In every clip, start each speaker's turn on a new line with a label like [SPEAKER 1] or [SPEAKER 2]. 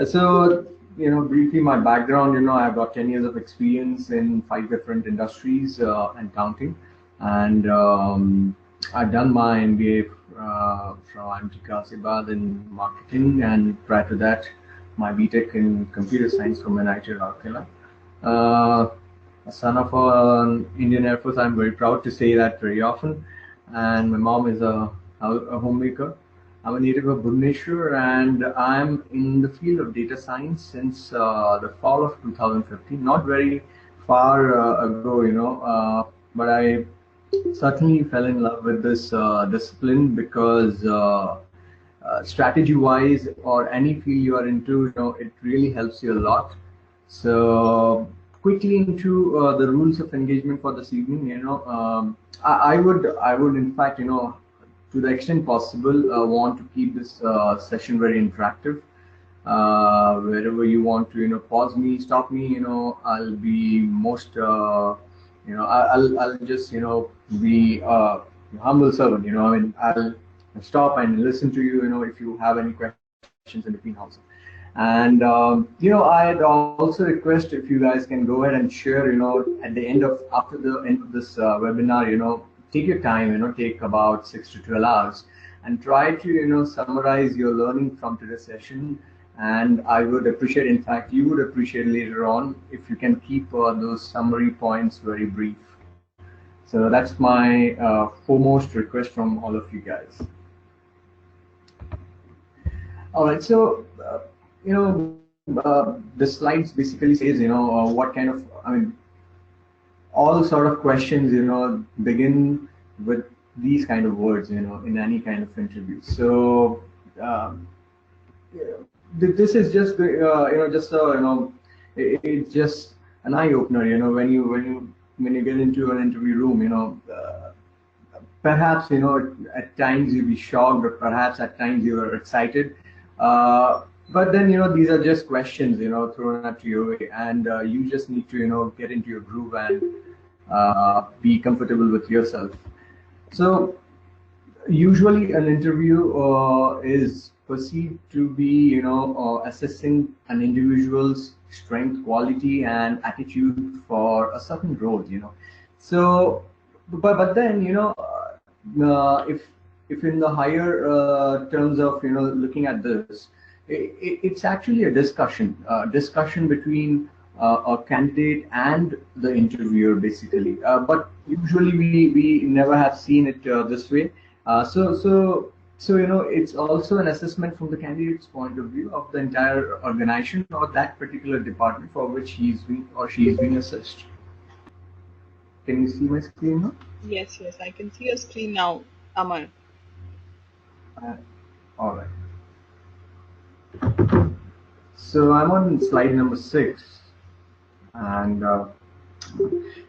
[SPEAKER 1] So, briefly my background, I've got 10 years of experience in 5 different industries and counting. And I've done my MBA from IMT Kasibad in marketing, and prior to that, my BTech in computer science from NIT Rourkela. Uh, a son of an Indian Air Force, I'm very proud to say that very often. And my mom is a homemaker. I'm a native of Bhubaneswar, and I'm in the field of data science since the fall of 2015. Not very far ago, but I certainly fell in love with this discipline because strategy-wise or any field you are into, it really helps you a lot. So quickly into the rules of engagement for this evening. I would in fact, to the extent possible, want to keep this session very interactive. Wherever you want to, pause me, stop me, I'll be most, I'll just, be humble servant. I mean, I'll stop and listen to you, if you have any questions in between also. And I'd also request if you guys can go ahead and share, at the end of after the end of this webinar, take your time, take about 6 to 12 hours, and try to, summarize your learning from today's session. And I would appreciate, in fact, you would appreciate later on if you can keep those summary points very brief. So that's my foremost request from all of you guys. All right, so the slides basically says, what kind of, I mean, all sort of questions, begin with these kind of words, in any kind of interview. So this is just, just it's just an eye opener, when you get into an interview room, perhaps, at times you'll be shocked, or perhaps at times you are excited. But then, these are just questions, thrown at you, and you just need to, get into your groove and be comfortable with yourself. So usually an interview is perceived to be, assessing an individual's strength, quality, and attitude for a certain role, So, but then, if in the higher terms of, looking at this, it's actually a discussion between a candidate and the interviewer, basically. But usually we never have seen it this way. So it's also an assessment from the candidate's point of view of the entire organization or that particular department for which he's being or she is being assessed. Can you see my screen now?
[SPEAKER 2] Yes, I can see your screen now, Amar.
[SPEAKER 1] All right. So I'm on slide number 6, and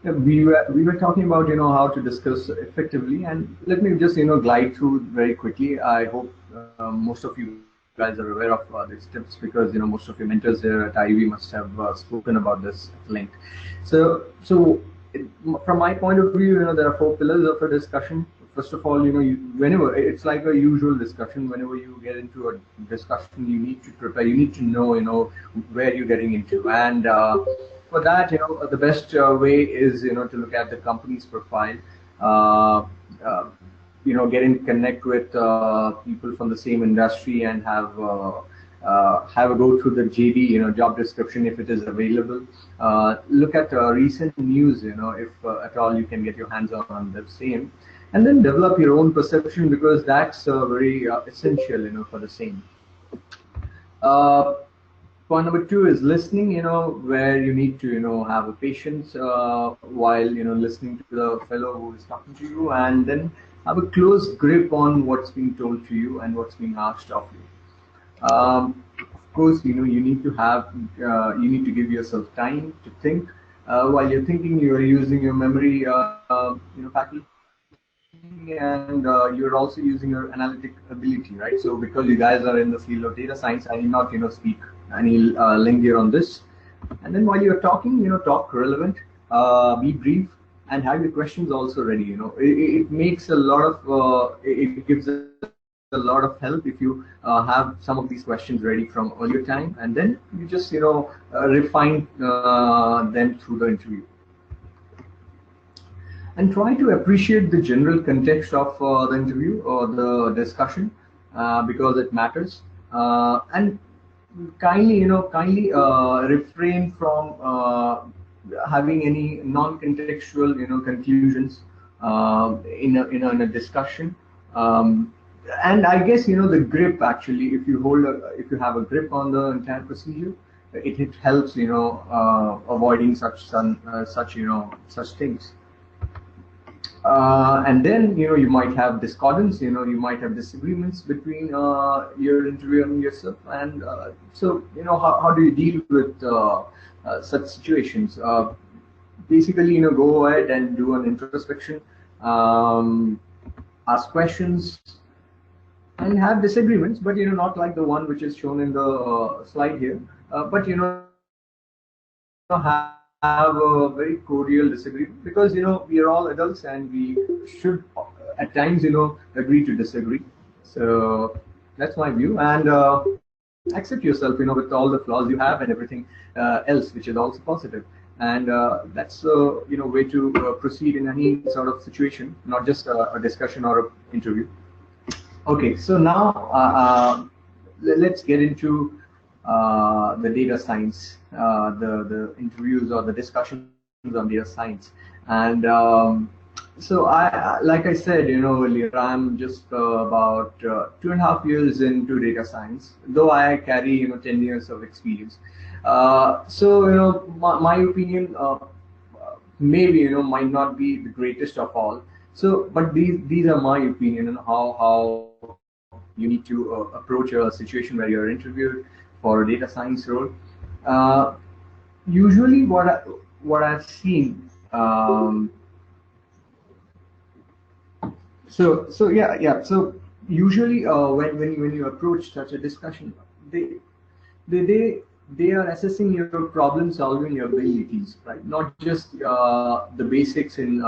[SPEAKER 1] we were talking about, how to discuss effectively, and let me just, glide through very quickly. I hope most of you guys are aware of these tips, because most of your mentors here at IUV must have spoken about this at length. So from my point of view, there are 4 pillars of a discussion. First of all, whenever it's like a usual discussion, whenever you get into a discussion, you need to prepare. You need to know, where you're getting into, and for that, the best way is, to look at the company's profile. Connect with people from the same industry and have a go through the JD, job description if it is available. Look at recent news, if at all you can get your hands on the same. And then develop your own perception, because that's very essential, for the same. Point number 2 is listening, where you need to, have a patience while, listening to the fellow who is talking to you, and then have a close grip on what's being told to you and what's being asked of you. Of course, you need to give yourself time to think. While you're thinking, you are using your memory, faculty, and you're also using your analytic ability, right? So because you guys are in the field of data science, I need not, speak any linger on this. And then while you're talking, talk relevant, be brief, and have your questions also ready. It makes a lot of, it gives a a lot of help if you have some of these questions ready from earlier time, and then you just refine them through the interview. And try to appreciate the general context of the interview or the discussion, because it matters. And kindly refrain from having any non-contextual conclusions in a discussion. And I guess the grip, actually, if you have a grip on the entire procedure, it helps avoiding such things. And then you might have discordance, you might have disagreements between your interviewer and yourself. And so how do you deal with such situations? Basically, go ahead and do an introspection, ask questions, and have disagreements, but not like the one which is shown in the slide here, but have a very cordial disagreement, because we are all adults and we should at times agree to disagree. So that's my view. And accept yourself with all the flaws you have and everything else which is also positive. And that's way to proceed in any sort of situation, not just a discussion or an interview. Okay, so now let's get into the data science, the interviews or the discussions on data science. And so like I said earlier, I'm just about 2.5 years into data science, though I carry 10 years of experience. So my opinion maybe might not be the greatest of all. So, but these are my opinion on how you need to approach a situation where you're interviewed for a data science role. Usually, what I've seen. So yeah. So usually, when you approach such a discussion, they are assessing your problem solving abilities, right? Not just the basics in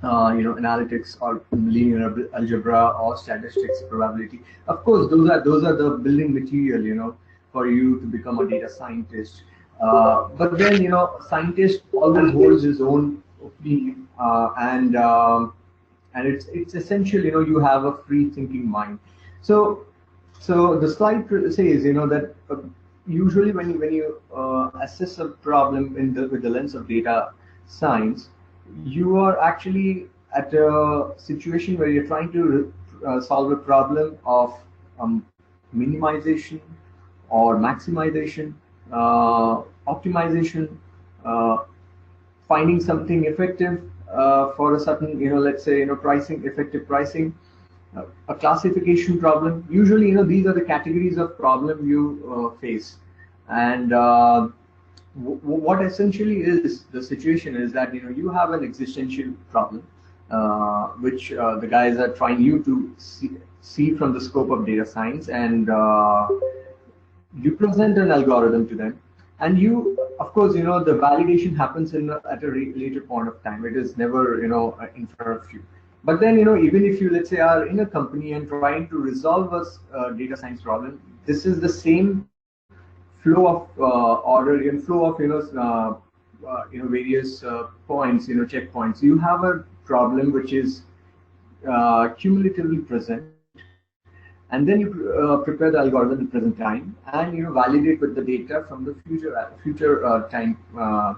[SPEAKER 1] analytics or linear algebra or statistics, probability. Of course, those are the building material for you to become a data scientist. But then scientist always holds his own opinion, and it's essential you have a free thinking mind. So the slide says that usually when you assess a problem with the lens of data science, you are actually at a situation where you're trying to solve a problem of minimization or maximization, optimization, finding something effective for a certain, let's say, effective pricing, a classification problem. Usually, these are the categories of problem you face. And what essentially is the situation is that you have an existential problem, which the guys are trying you to see from the scope of data science, and you present an algorithm to them, and of course the validation happens at a later point of time. It is never in front of you. But then even if you, let's say, are in a company and trying to resolve a data science problem, this is the same flow of order and flow of various points, checkpoints. You have a problem which is cumulatively present, and then you prepare the algorithm in present time, and validate with the data from the future time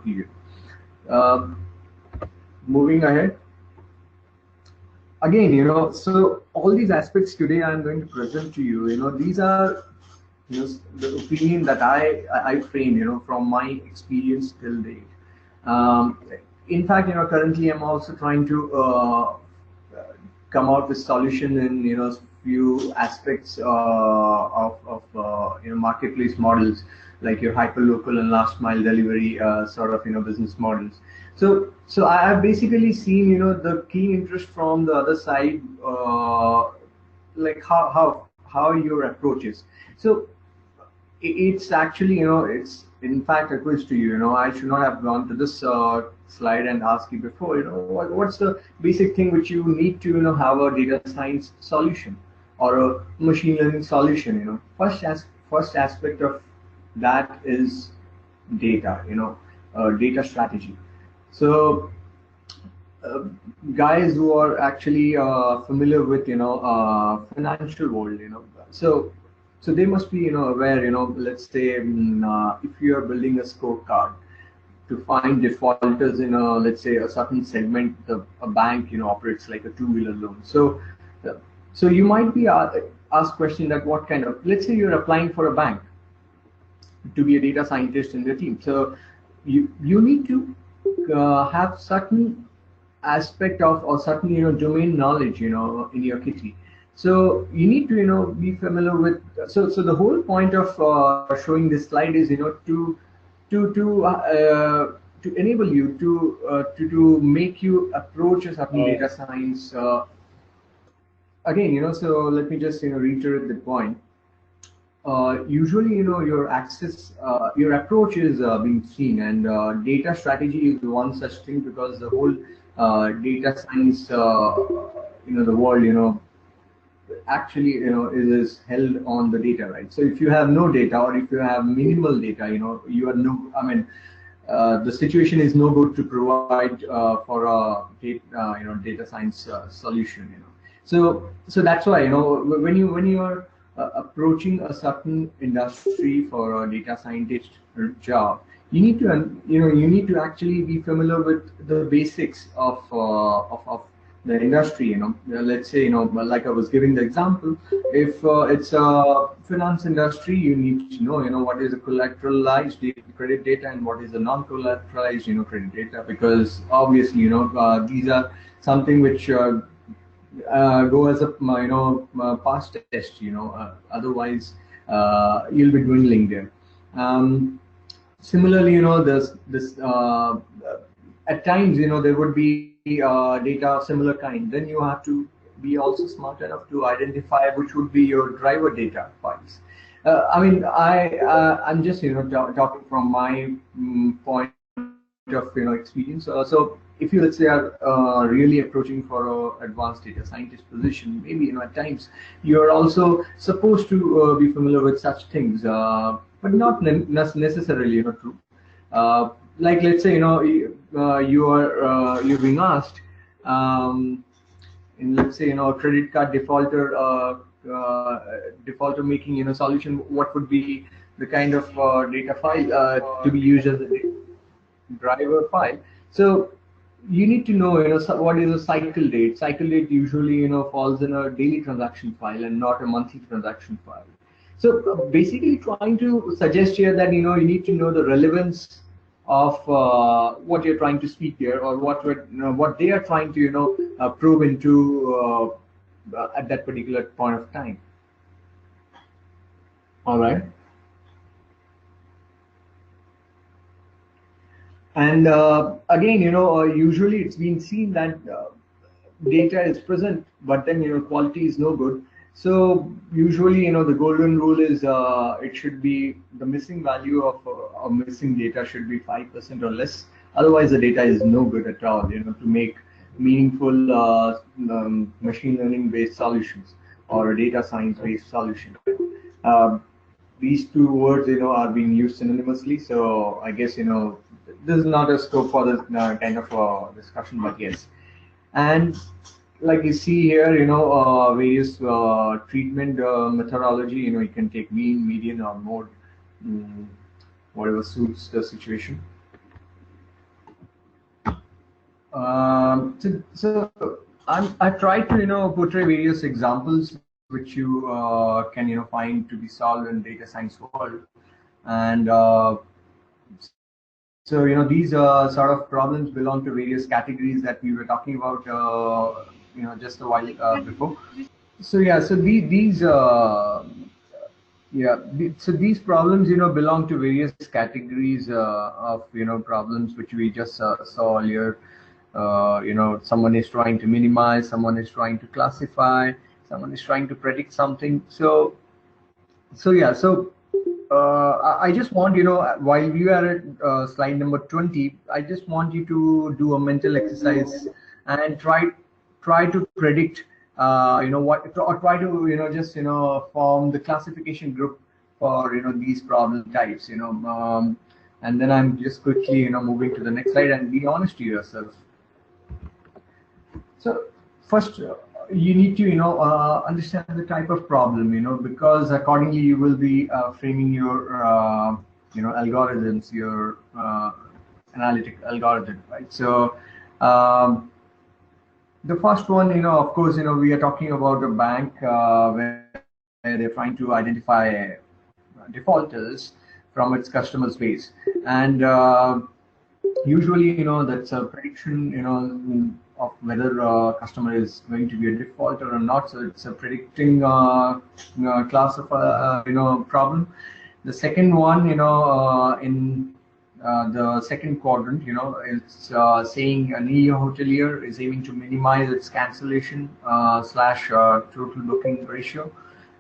[SPEAKER 1] period. Moving ahead. Again, so all these aspects today I'm going to present to you. These are the opinion that I frame, from my experience till date. In fact, currently I'm also trying to come out with solution in few aspects of marketplace models, like your hyperlocal and last mile delivery sort of business models. So I have basically seen the key interest from the other side, like how your approach is. So it's actually it's in fact a quiz to you. I should not have gone to this slide and ask you before. What's the basic thing which you need to have a data science solution. or a machine learning solution, first aspect of that is data, data strategy. So uh, guys who are actually familiar with financial world, so they must be aware, let's say if you are building a scorecard to find defaulters in a, let's say, a certain segment, a bank operates like a two-wheeler loan. Uh, so you might be asked question that what kind of, let's say you're applying for a bank to be a data scientist in the team. So you need to have certain aspect of, or certain domain knowledge in your kitty. So you need to be familiar with. So the whole point of showing this slide is to to uh, to enable you to make you approach a certain data science. Again, so let me just reiterate the point. Usually, your approach is being seen, and data strategy is one such thing, because the whole data science, the world, actually, is held on the data, right? So if you have no data, or if you have minimal data, you are no, I mean, the situation is no good to provide for a data science solution, so that's why when you are approaching a certain industry for a data scientist job, you need to you need to actually be familiar with the basics of the industry. Let's say, like I was giving the example, if it's a finance industry, you need to know what is a collateralized credit data and what is a non-collateralized credit data, because obviously these are something which go as a past test. Otherwise you'll be dwindling there. Similarly, there's this at times there would be data of similar kind. Then you have to be also smart enough to identify which would be your driver data files. I mean, I'm just talking from my point of experience. So if you, let's say, are really approaching for a advanced data scientist position, maybe at times you're also supposed to be familiar with such things, but not necessarily true. Like, let's say, you're being asked, in, let's say, a credit card defaulter making solution, what would be the kind of data file to be used as a driver file. So you need to know, what is a cycle date. Cycle date usually falls in a daily transaction file and not a monthly transaction file. So basically trying to suggest here that you need to know the relevance of what you're trying to speak here, or what they are trying to probe into at that particular point of time. All right. And again, usually it's been seen that data is present, but then quality is no good. So usually, the golden rule is it should be the missing value of missing data should be 5% or less. Otherwise, the data is no good at all. To make meaningful machine learning based solutions or a data science based solution. Um, these two words, are being used synonymously. So I guess this is not a scope for this kind of discussion, but yes. And like you see here, various treatment methodology. You can take mean, median, or mode, mm, whatever suits the situation. So I tried to portray various examples which you can find to be solved in data science world, and so these sort of problems belong to various categories that we were talking about just a while before. So yeah, so these yeah, so these problems belong to various categories of problems which we just saw earlier. Someone is trying to minimize, someone is trying to classify, someone is trying to predict something. So yeah, so I just want, while we are at slide number 20, I just want you to do a mental exercise and try to predict or try to just form the classification group for these problem types. And then I'm just quickly moving to the next slide, and be honest to yourself. So first, you need to understand the type of problem, because accordingly you will be framing your algorithms, your analytic algorithm, right? So the first one, of course, we are talking about a bank where they're trying to identify defaulters from its customers base, and usually that's a prediction of whether a customer is going to be a defaulter or not. So it's a predicting class of problem. The second one, in the second quadrant, it's saying a neo hotelier is aiming to minimize its cancellation slash total booking ratio.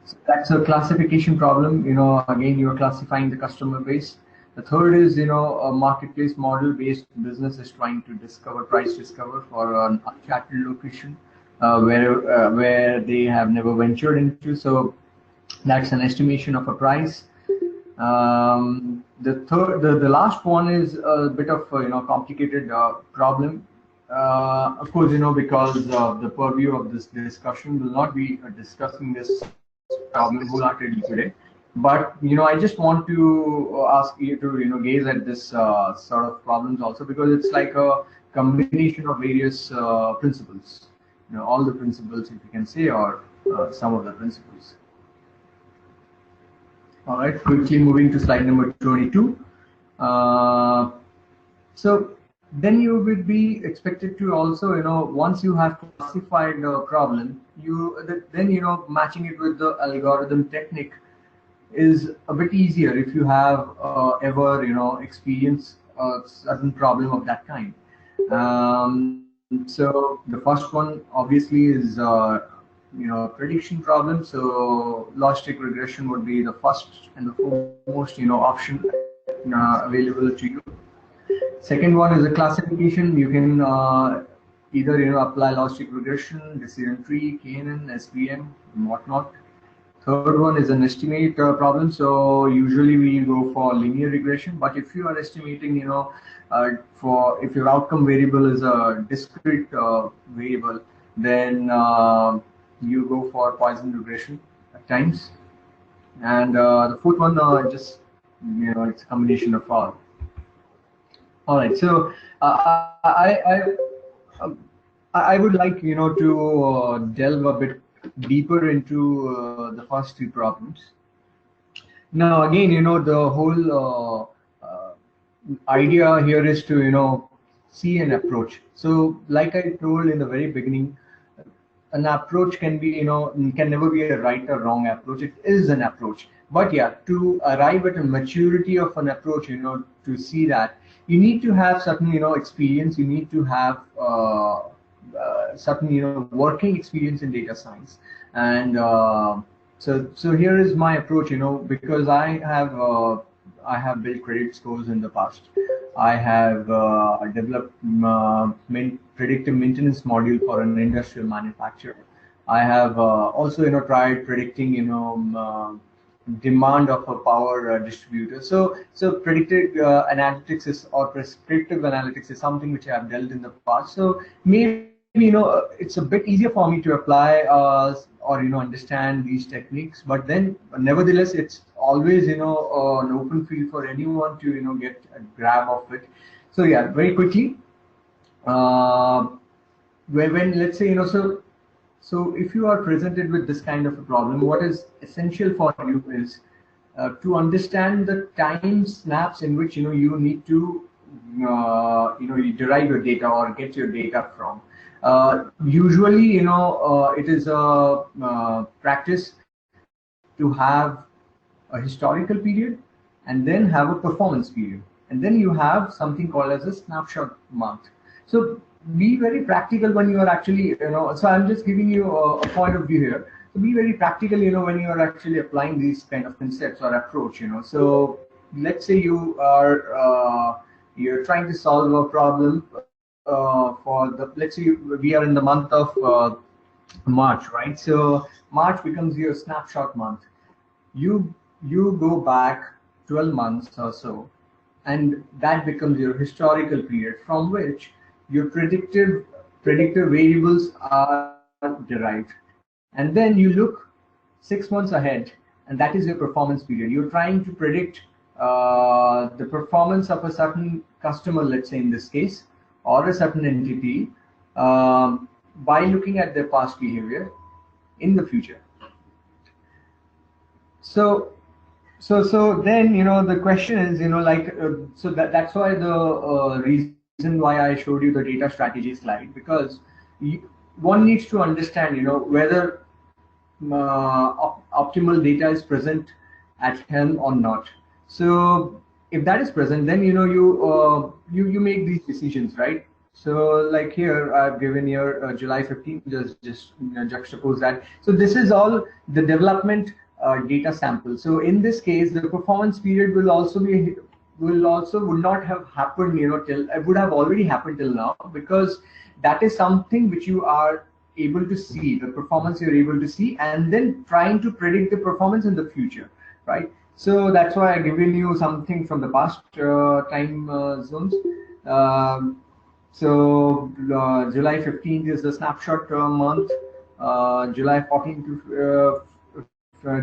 [SPEAKER 1] So that's a classification problem. Again, you're classifying the customer base. The third is, a marketplace model based business is trying to price discover for an uncharted location where they have never ventured into. So that's an estimation of a price. The last one is a bit of complicated problem. Of course, because the purview of this discussion will not be discussing this problem wholeheartedly today. But I just want to ask you to gaze at this sort of problems also, because it's like a combination of various principles. All the principles, if you can say, or some of the principles. All right, quickly moving to slide number 22. So then you will be expected to also, once you have classified the problem, then matching it with the algorithm technique is a bit easier if you have ever experienced a certain problem of that kind. So the first one obviously is prediction problem. So logistic regression would be the first and the foremost option available to you. Second one is a classification. You can either apply logistic regression, decision tree, KNN, SVM, and whatnot. Third one is an estimate problem. So usually we go for linear regression, but if you are estimating, if your outcome variable is a discrete variable, then you go for Poisson regression at times. And the fourth one, just it's a combination of all. All right. So I would like to delve a bit deeper into the first three problems. Now again, the whole idea here is to see an approach. So like I told in the very beginning, an approach can be can never be a right or wrong approach. It is an approach, but yeah, to arrive at a maturity of an approach, to see that, you need to have certain experience. You need to have certain working experience in data science. And so here is my approach, because I have built credit scores in the past. I have developed predictive maintenance module for an industrial manufacturer. I have also tried predicting demand of a power distributor. So predictive analytics or prescriptive analytics is something which I have dealt in the past. So maybe it's a bit easier for me to apply or understand these techniques. But then nevertheless, it's always an open field for anyone to get a grab of it. So yeah, very quickly, when let's say so if you are presented with this kind of a problem, what is essential for you is to understand the time snaps in which you need to you derive your data or get your data from. Usually, it is a practice to have a historical period and then have a performance period, and then you have something called as a snapshot month. So be very practical when you are actually, so I'm just giving you a point of view here. So be very practical, when you are actually applying these kind of concepts or approach, So let's say you are, you're trying to solve a problem for let's say we are in the month of March, right? So March becomes your snapshot month. You go back 12 months or so, and that becomes your historical period from which your predictive variables are derived. And then you look 6 months ahead, and that is your performance period. You're trying to predict the performance of a certain customer, let's say in this case, or a certain entity, by looking at their past behavior in the future. So so then the question is, so that's why the reason why I showed you the data strategy slide, because you, one needs to understand whether optimal data is present at helm or not. So if that is present, then you make these decisions, right? So like here I've given here July 15th, just juxtapose that. So this is all the development data sample. So in this case, the performance period would not have happened till it would have already happened till now, because that is something which you are able to see, the performance you're able to see, and then trying to predict the performance in the future, right? So that's why I've given you something from the past time zones. July 15th is the snapshot month. July 14th to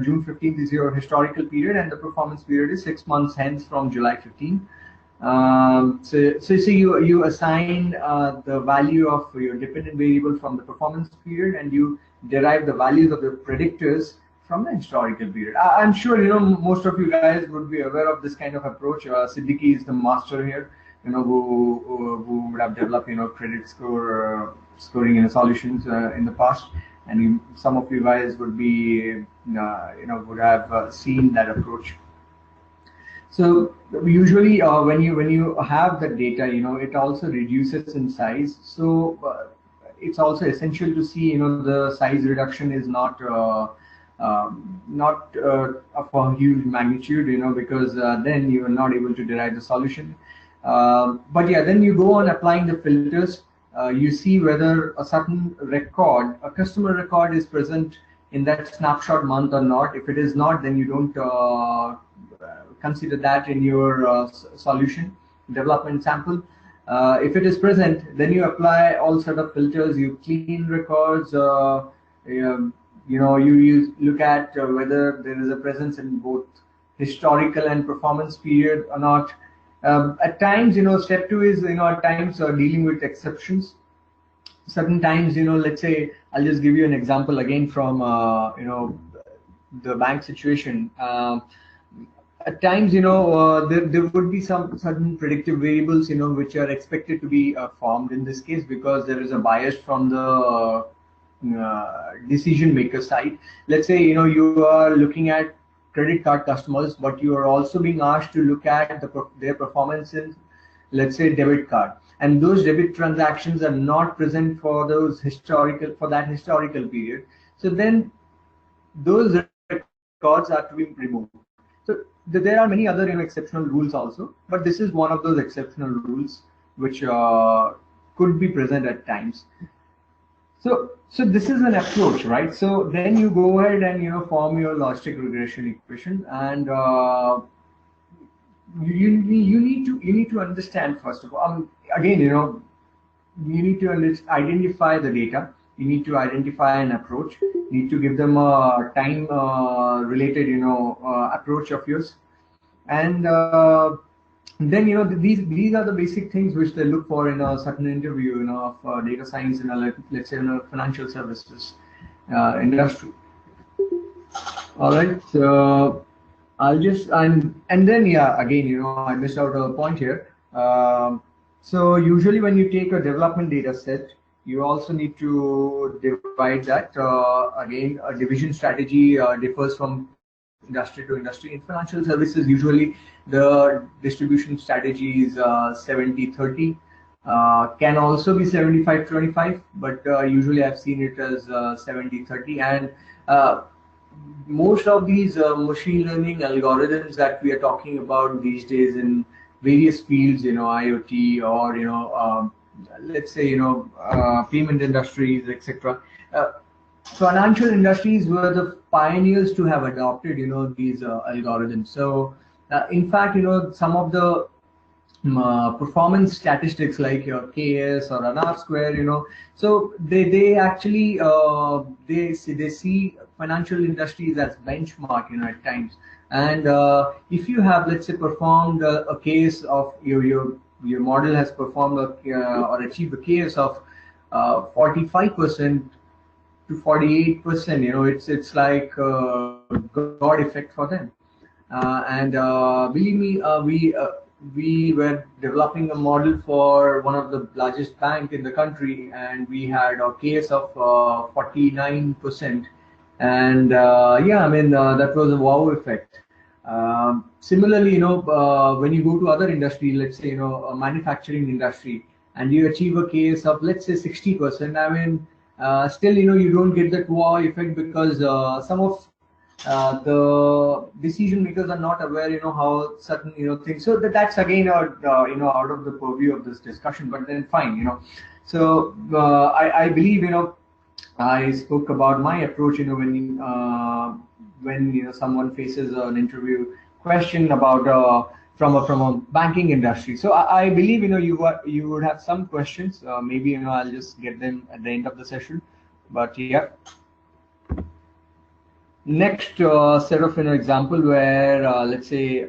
[SPEAKER 1] June 15th is your historical period, and the performance period is 6 months hence from July 15th. So you assign the value of your dependent variable from the performance period, and you derive the values of the predictors from the historical period. I'm sure most of you guys would be aware of this kind of approach. Siddiqui is the master here, who would have developed credit scoring solutions in the past, and some of you guys would be would have seen that approach. So usually when you have the data, it also reduces in size. So it's also essential to see the size reduction is not of a huge magnitude, because then you are not able to derive the solution. But yeah, then you go on applying the filters. You see whether a certain record, a customer record, is present in that snapshot month or not. If it is not, then you don't consider that in your solution development sample. If it is present, then you apply all sort of filters. You clean records. You look at whether there is a presence in both historical and performance period or not. At times, step two is at times dealing with exceptions. Certain times, let's say I'll just give you an example again from the bank situation. At times, there would be some certain predictive variables, which are expected to be formed in this case, because there is a bias from the decision maker side. Let's say you are looking at credit card customers, but you are also being asked to look at their performance in, let's say, debit card, and those debit transactions are not present for that historical period. So then those records are to be removed. So there are many other exceptional rules also, but this is one of those exceptional rules which could be present at times. So this is an approach, right? So then you go ahead and form your logistic regression equation, and you need to understand, first of all, again, you need to identify the data. You need to identify an approach. You need to give them a time related approach of yours, and then these are the basic things which they look for in a certain interview of data science in let's say in a financial services industry. All right, so I'll just and then yeah, again I missed out a point here. So usually when you take a development data set, you also need to divide that. Again, a division strategy differs from industry to industry. In financial services, usually the distribution strategy is 70-30. Can also be 75-25, but usually I've seen it as 70-30. And most of these machine learning algorithms that we are talking about these days in various fields, IoT or let's say payment industries, etc. financial industries were the pioneers to have adopted, these algorithms. So, in fact, some of the performance statistics like your KS or an R square, so they actually they see financial industries as benchmark, at times. And if you have, let's say, performed a case of your model has performed or achieved a case of 45% to 48%, it's like God effect for them. And believe me, we were developing a model for one of the largest bank in the country, and we had a case of 49%. And yeah, I mean, that was a wow effect. Similarly, when you go to other industry, let's say, a manufacturing industry, and you achieve a case of, let's say, 60%, I mean, still, you don't get that wow effect, because some of the decision makers are not aware, how certain, things. So that's again, out of the purview of this discussion. But then fine, So I believe, I spoke about my approach, when someone faces an interview question about from a banking industry. So I believe, you would have some questions. Maybe, I'll just get them at the end of the session. But yeah. Next set of example where let's say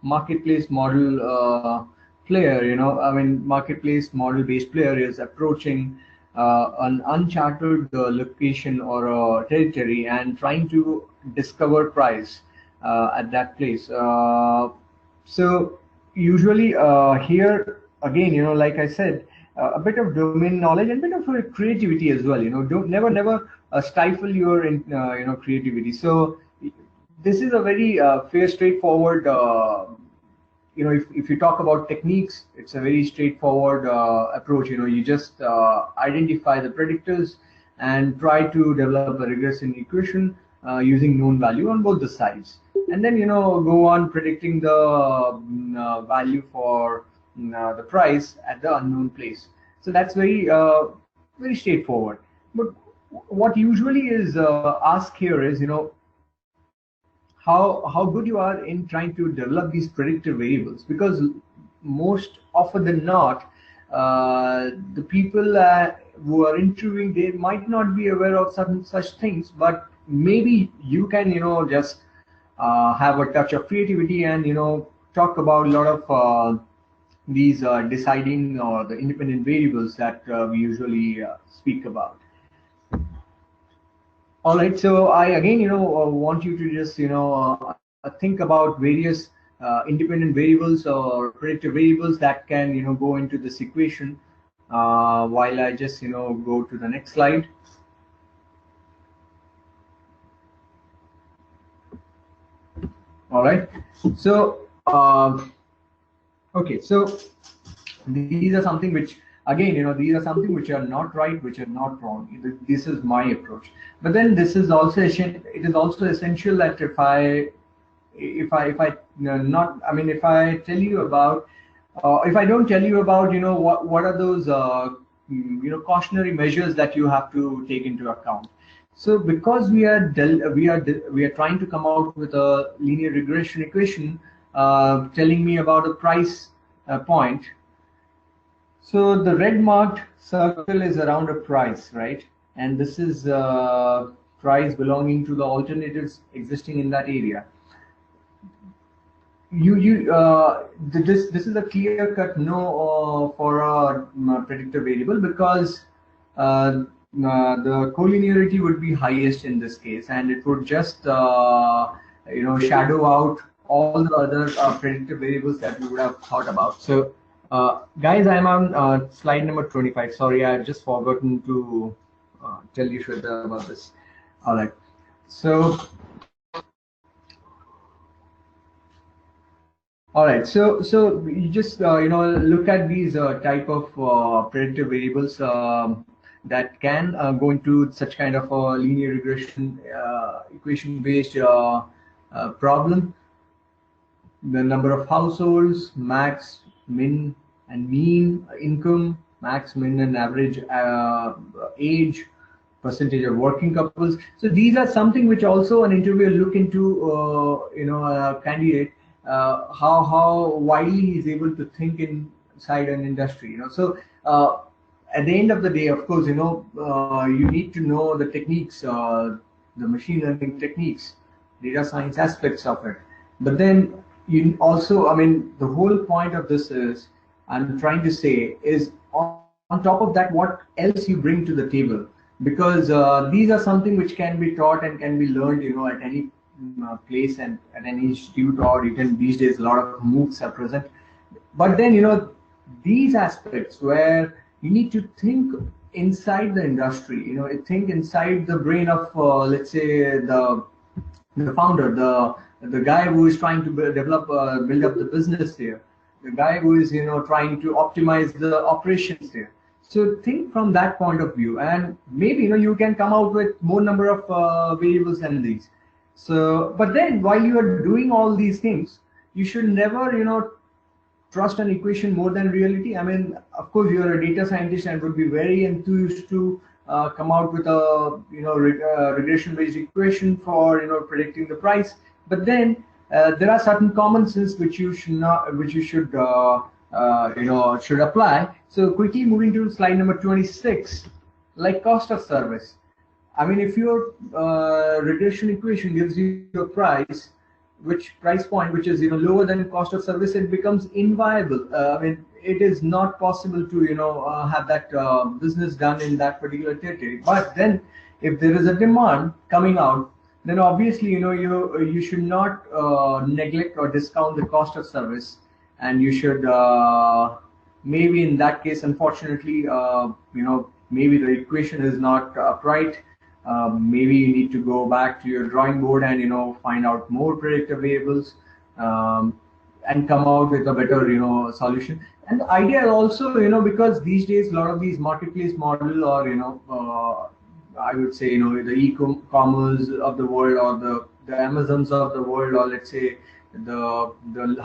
[SPEAKER 1] marketplace model player, I mean, marketplace model based player is approaching an uncharted location or territory and trying to discover price at that place. So usually here again, like I said, a bit of domain knowledge and bit of creativity as well. Don't never stifle your creativity. So this is a very fair, straightforward. If you talk about techniques, it's a very straightforward approach. You just identify the predictors and try to develop a regression equation using known value on both the sides, and then go on predicting the value for the price at the unknown place. So that's very straightforward. But what usually is asked here is, how good you are in trying to develop these predictive variables, because most often than not, the people who are interviewing, they might not be aware of certain such things, but maybe you can just have a touch of creativity and talk about a lot of these deciding or the independent variables that we usually speak about. All right, so I again, want you to just, think about various independent variables or predictive variables that can, go into this equation. While I just, go to the next slide. All right, so okay, so these are something which, again, these are something which are not right, which are not wrong. This is my approach. But then this is also it is also essential that if I not, I mean, if I tell you about, if I don't tell you about, what are those cautionary measures that you have to take into account. So because we are trying to come out with a linear regression equation telling me about a price point. So the red marked circle is around a price, right? And this is price belonging to the alternatives existing in that area. This is a clear cut no for a predictor variable, because the collinearity would be highest in this case, and it would just shadow out all the other predictive variables that we would have thought about. So guys, I'm on slide number 25. Sorry, I've just forgotten to tell you Shweta about this. All right, so all right, so you just look at these type of predictive variables that can go into such kind of a linear regression equation based problem. The number of households, max, min, and mean income, max, min, and average age, percentage of working couples. So these are something which also an interviewer look into, a candidate, how widely he's able to think inside an industry. So at the end of the day, of course, you need to know the techniques, the machine learning techniques, data science aspects of it. But then you also, the whole point of this is, I'm trying to say, is on top of that, what else you bring to the table, because these are something which can be taught and can be learned, at any place and at any institute, or even these days a lot of MOOCs are present. But then these aspects where you need to think inside the industry, think inside the brain of let's say the founder, the guy who is trying to build up the business there, the guy who is trying to optimize the operations there. So think from that point of view, and maybe you can come out with more number of variables than these. So, but then while you are doing all these things, you should never trust an equation more than reality. Of course, you are a data scientist and would be very enthused to come out with a regression-based equation for predicting the price. But then there are certain common sense which you should not, which you should should apply. So quickly moving to slide number 26, like cost of service. If your regression equation gives you a price, price point which is lower than cost of service, it becomes inviable. It is not possible to have that business done in that particular territory. But then if there is a demand coming out, then obviously you should not neglect or discount the cost of service, and you should maybe in that case, unfortunately, maybe the equation is not upright. Maybe you need to go back to your drawing board and find out more predictive variables, and come out with a better solution. And the idea also because these days a lot of these marketplace model, or I would say the e-commerce of the world, or the Amazons of the world, or let's say the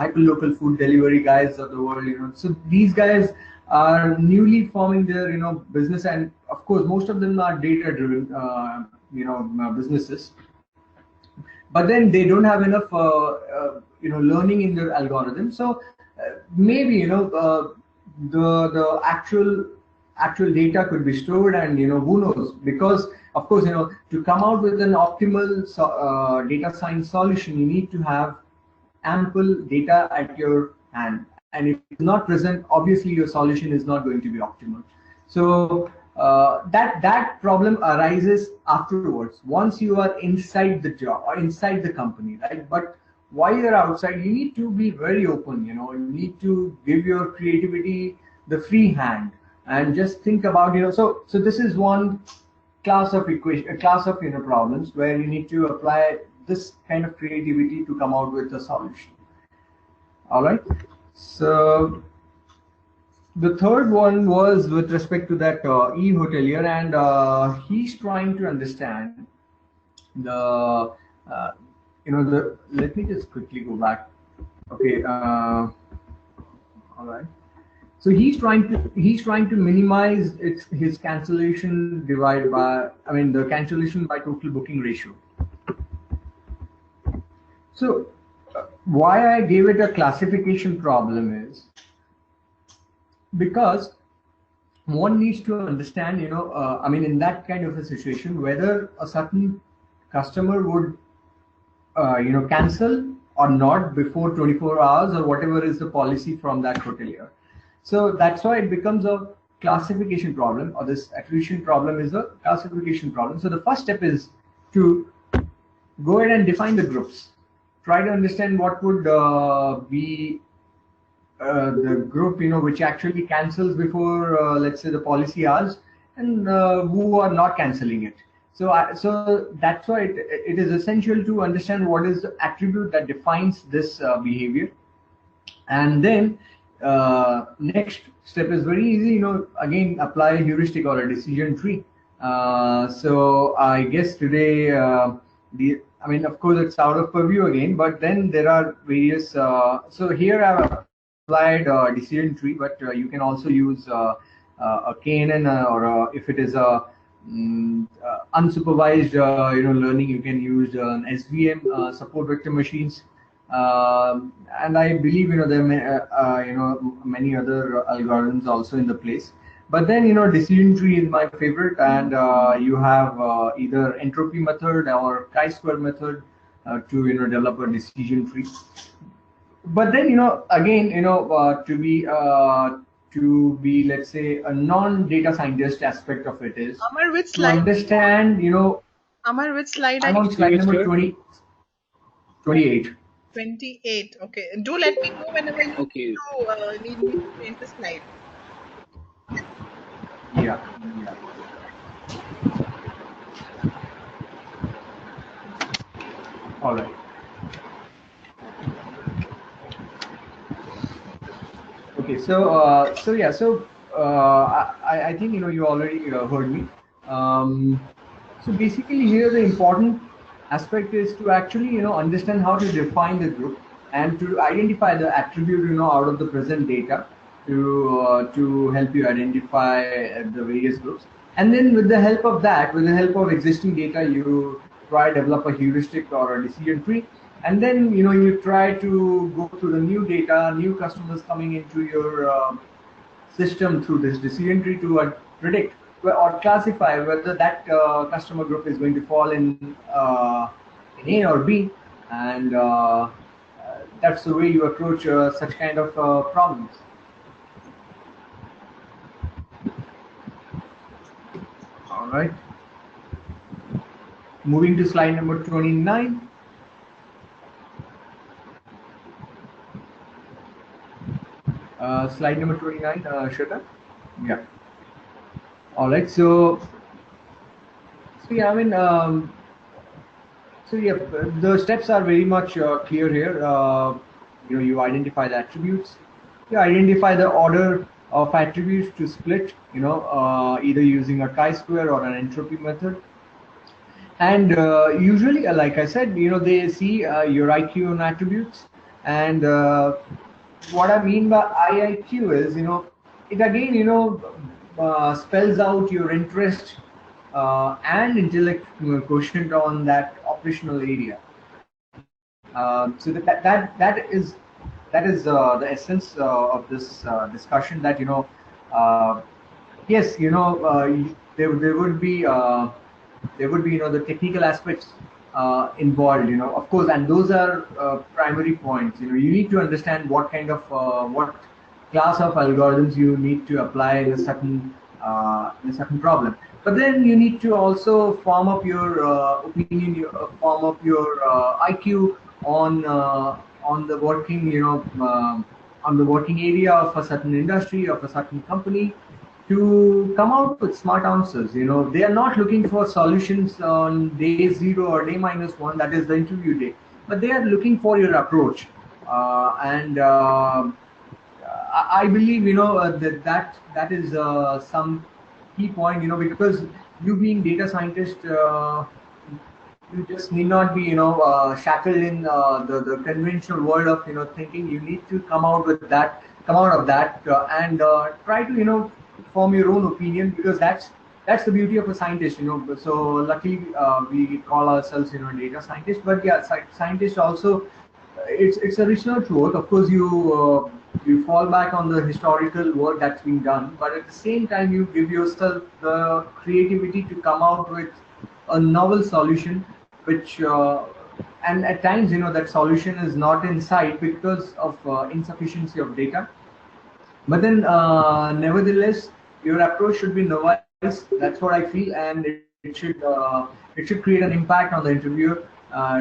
[SPEAKER 1] hyperlocal food delivery guys of the world, so these guys are newly forming their business, and of course most of them are data driven businesses, but then they don't have enough learning in their algorithm. So maybe the actual data could be stored, and who knows, because of course to come out with an optimal data science solution, you need to have ample data at your hand, and if it's not present, obviously your solution is not going to be optimal. So that problem arises afterwards, once you are inside the job or inside the company, right? But while you're outside, you need to be very open. You need to give your creativity the free hand and just think about so this is one class of problems where you need to apply this kind of creativity to come out with a solution. All right. So the third one was with respect to that e-hotelier, and he's trying to understand the let me just quickly go back. Okay. All right. So he's trying to minimize his cancellation divided by the cancellation by total booking ratio. So why I gave it a classification problem is because one needs to understand, in that kind of a situation, whether a certain customer would, cancel or not before 24 hours or whatever is the policy from that hotelier. So that's why it becomes a classification problem, or this attrition problem is a classification problem. So the first step is to go ahead and define the groups. Try to understand what would be the group which actually cancels before let's say the policy hours, and who are not canceling it. So that's why it is essential to understand what is the attribute that defines this behavior. And then next step is very easy, again apply a heuristic or a decision tree. So I guess today of course it's out of purview again, but then there are various so here I've applied a decision tree, but you can also use a KNN, or if it is a unsupervised learning. You can use SVM, support vector machines. And I believe there are many other algorithms also in the place. But then decision tree is my favorite, and you have either entropy method or chi-square method to develop a decision tree. But then again to be, let's say, a non-data scientist aspect of it is
[SPEAKER 2] Amar, which
[SPEAKER 1] to
[SPEAKER 2] slide?
[SPEAKER 1] understand.
[SPEAKER 2] Amar, which slide are
[SPEAKER 1] I'm
[SPEAKER 2] you?
[SPEAKER 1] on slide number 28.
[SPEAKER 2] 28. Okay. Do let me know whenever you
[SPEAKER 3] Okay.
[SPEAKER 2] need me to change the slide.
[SPEAKER 1] Yeah. All right. Okay. I think you already heard me. So basically, here the important aspect is to actually understand how to define the group and to identify the attribute out of the present data to help you identify the various groups. And then with the help of that, with the help of existing data, you try to develop a heuristic or a decision tree. And then you try to go through the new data, new customers coming into your system through this decision tree to predict or classify whether that customer group is going to fall in A or B, and that's the way you approach such kind of problems. All right. Moving to slide number 29. Slide number 29, Shweta. Yeah. All right. So yeah, I mean, so yeah, the steps are very much clear here. You identify the attributes. You identify the order of attributes to split. Either using a chi-square or an entropy method. And usually, like I said, they see your IQ on attributes. And what I mean by IIQ is, it again, spells out your interest and intellect quotient on that operational area. So that is the essence of this discussion. That yes, there would be the technical aspects involved, of course, and those are primary points. You need to understand what kind of what class of algorithms you need to apply in a certain problem. But then you need to also form up your opinion, form up your IQ on the working, on the working area of a certain industry, of a certain company, to come out with smart answers. They are not looking for solutions on day zero or day -1, that is the interview day, but they are looking for your approach. And I believe that is some key point. Because you being data scientist, you just need not be shackled in the conventional world of thinking. You need to come out of that, and try to form your own opinion, because that's the beauty of a scientist. So luckily we call ourselves data scientists. But yeah, scientists also, it's a research work. Of course, you fall back on the historical work that's been done, but at the same time you give yourself the creativity to come out with a novel solution, which and at times that solution is not in sight because of insufficiency of data. But then nevertheless, your approach should be novice. That's what I feel, and it should create an impact on the interviewer.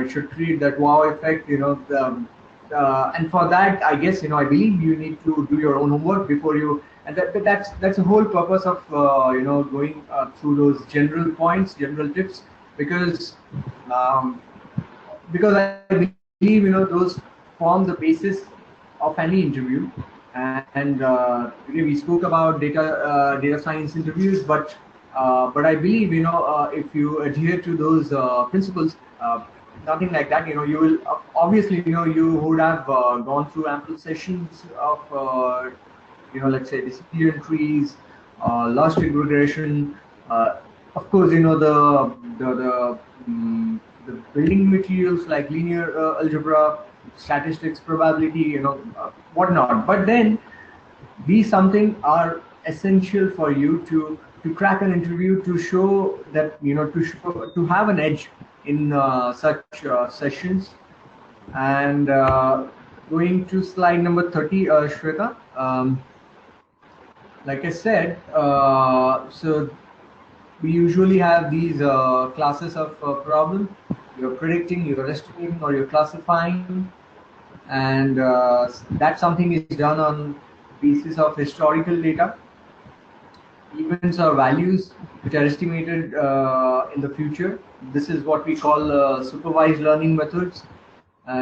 [SPEAKER 1] It should create that wow effect. And for that, I guess I believe you need to do your own homework before you. And that's the whole purpose of going through those general points, general tips, because um, I believe those form the basis of any interview. And we spoke about data science interviews, but I believe if you adhere to those principles, nothing like that. You will obviously you would have gone through ample sessions of let's say discipline trees, logistic regression, of course, the building materials like linear algebra, statistics, probability, whatnot. But then these something are essential for you to crack an interview, to show that to have an edge in such sessions. And going to slide number 30, Shweta. Like I said, so we usually have these classes of problem. You're predicting, you're estimating, or you're classifying, and that something is done on basis of historical data, events or values which are estimated in the future. This is what we call supervised learning methods.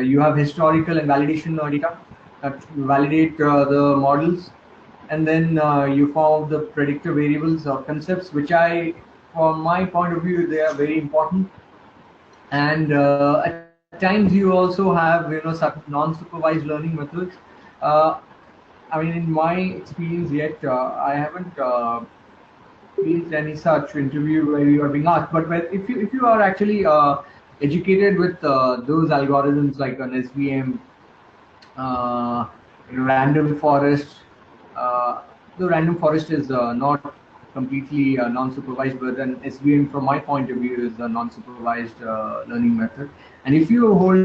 [SPEAKER 1] You have historical and validation data that validate the models, and then you form the predictor variables or concepts, which from my point of view, they are very important. And at times you also have non-supervised learning methods. Uh, I mean, in my experience yet, I haven't faced any such interview where you are being asked. But if you are actually educated with those algorithms like an SVM, random forest. The random forest is not completely non-supervised, but an SVM, from my point of view, is a non-supervised learning method. And if you hold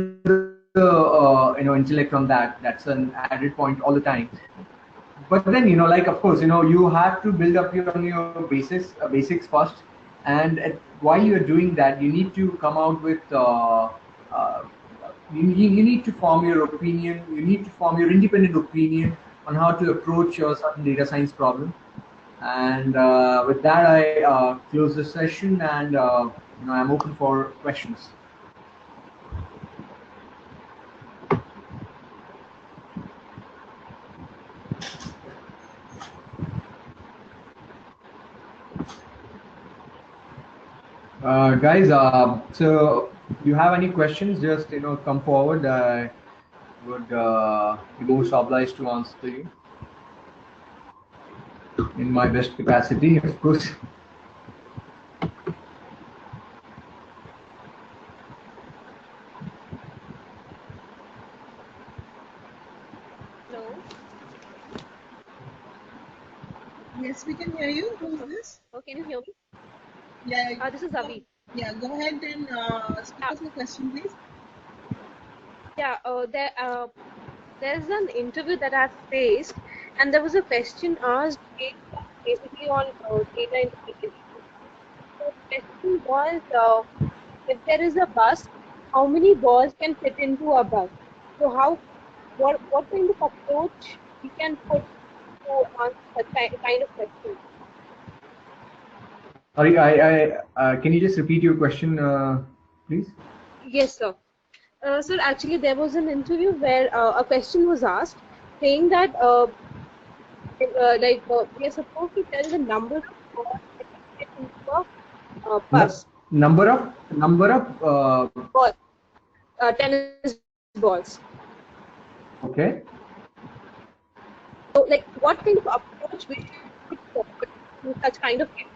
[SPEAKER 1] intellect on that, that's an added point all the time. But then like, of course, you have to build up your basics first, and while you're doing that, you need to come out with uh, you need to form your opinion. You need to form your independent opinion on how to approach a certain data science problem. And with that, I close the session, and I'm open for questions. Guys, so you have any questions, just come forward. I would be most obliged to answer you in my best capacity, of course.
[SPEAKER 3] Hello.
[SPEAKER 2] Yes, we can hear you. Who is this?
[SPEAKER 3] Oh, can you hear me?
[SPEAKER 2] Yeah.
[SPEAKER 3] This is Avi.
[SPEAKER 2] Yeah, go ahead and speak us your question, please.
[SPEAKER 3] Yeah, there's an interview that I've faced, and there was a question asked basically on data intelligence. So the question was, if there is a bus, how many balls can fit into a bus? So what kind of approach we can put to answer such kind of question?
[SPEAKER 1] Sorry, I can you just repeat your question, please?
[SPEAKER 3] Yes, sir. So actually, there was an interview where a question was asked saying that we are supposed to tell the number of balls that can fit into a
[SPEAKER 1] No,
[SPEAKER 3] bus.
[SPEAKER 1] number of
[SPEAKER 3] Ball, tennis balls.
[SPEAKER 1] okay.
[SPEAKER 3] So, like, what kind of approach we should put forward to such kind of case?